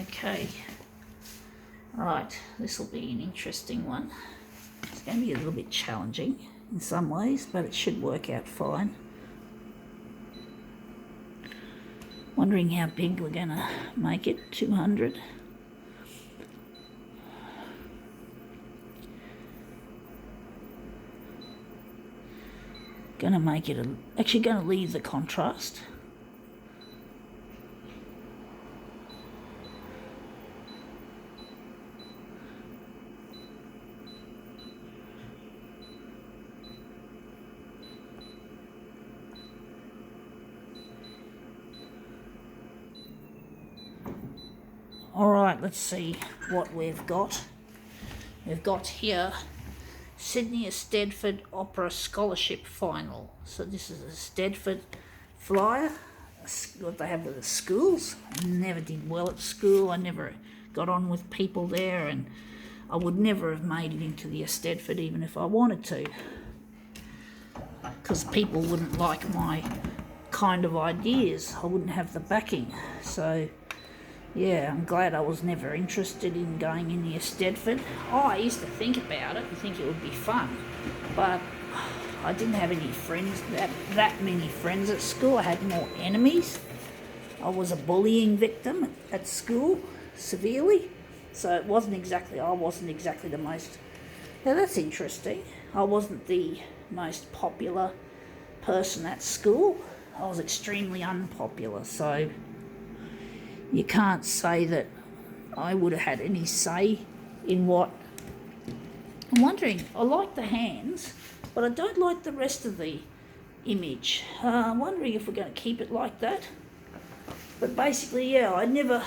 Okay. Right, this will be an interesting one. It's going to be a little bit challenging in some ways, but it should work out fine. Wondering how big we're going to make it, 200. Going to make it, actually going to leave the contrast. Alright, let's see what we've got. We've got here Sydney Eisteddfod Opera Scholarship Final. So this is a Eisteddfod flyer, what they have with the schools. I never did well at school. I never got on with people there, and I would never have made it into the Eisteddfod even if I wanted to, because people wouldn't like my kind of ideas. I wouldn't have the backing. So yeah, I'm glad I was never interested in going in the Eisteddfod. I used to think about it and think it would be fun, but I didn't have any friends, that many friends at school. I had more enemies. I was a bullying victim at school, severely. So I wasn't exactly the most... Now that's interesting. I wasn't the most popular person at school. I was extremely unpopular, so you can't say that I would have had any say in what... I'm wondering, I like the hands, but I don't like the rest of the image. I'm wondering if we're going to keep it like that. But basically, yeah, I never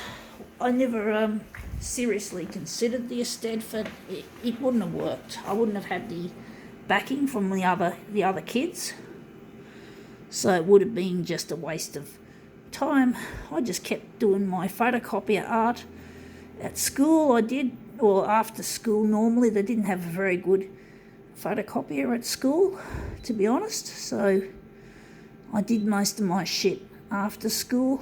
seriously considered the Eisteddfod. It wouldn't have worked. I wouldn't have had the backing from the other kids. So it would have been just a waste of time. I just kept doing my photocopier art at school. I did, or after school normally. They didn't have a very good photocopier at school, to be honest, so I did most of my shit after school.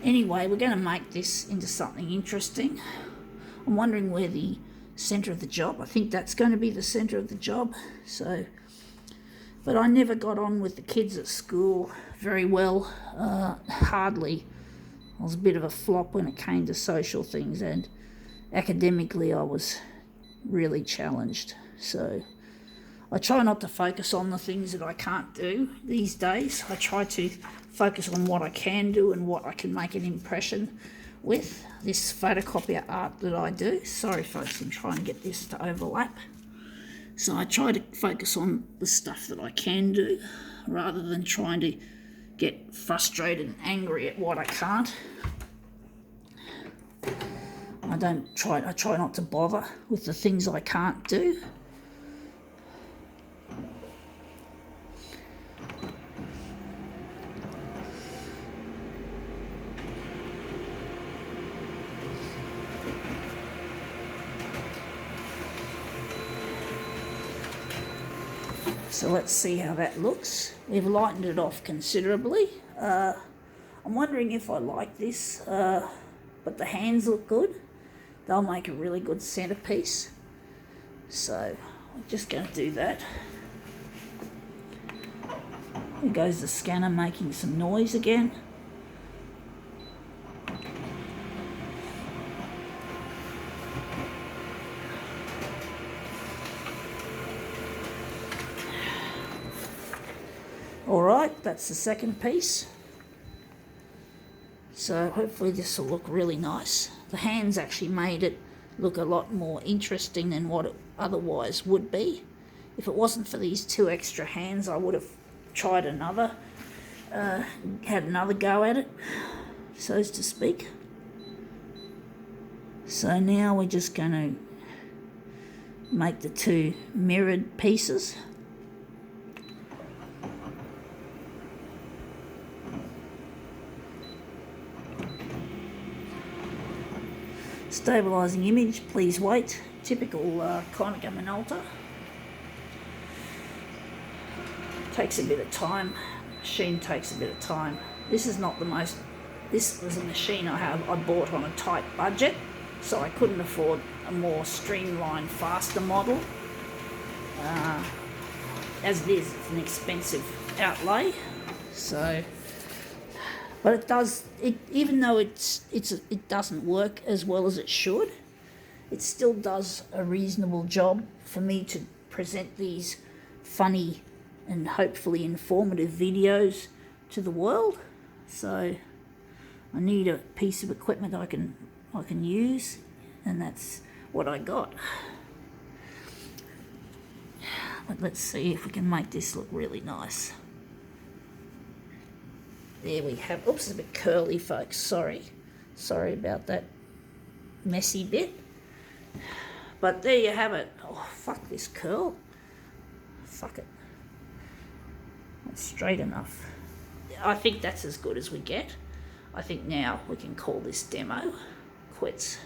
Anyway, we're going to make this into something interesting. I'm wondering where the centre of the job, I think that's going to be the centre of the job. So, but I never got on with the kids at school very well, hardly. I was a bit of a flop when it came to social things, and academically I was really challenged. So I try not to focus on the things that I can't do these days. I try to focus on what I can do and what I can make an impression with this photocopier art that I do. Sorry folks, I'm trying to get this to overlap. So I try to focus on the stuff that I can do rather than trying to get frustrated and angry at what I can't. I try not to bother with the things I can't do. So let's see how that looks. We've lightened it off considerably. I'm wondering if I like this, but the hands look good. They'll make a really good centerpiece. So I'm just going to do that. There goes the scanner making some noise again. Alright, that's the second piece. So hopefully this will look really nice. The hands actually made it look a lot more interesting than what it otherwise would be. If it wasn't for these two extra hands, I would have tried another, had another go at it, so to speak. So now we're just going to make the two mirrored pieces. Stabilising image, please wait. Typical Konica Minolta. Takes a bit of time. Machine takes a bit of time. This is not the most, this was a machine I bought on a tight budget, so I couldn't afford a more streamlined, faster model. As it is, it's an expensive outlay. So, but it does, even though it doesn't work as well as it should, it still does a reasonable job for me to present these funny and hopefully informative videos to the world. So I need a piece of equipment I can use, and that's what I got. But let's see if we can make this look really nice. There we have. Oops, it's a bit curly, folks. Sorry about that messy bit. But there you have it. Oh, fuck this curl. Fuck it. That's straight enough. I think that's as good as we get. I think now we can call this demo quits.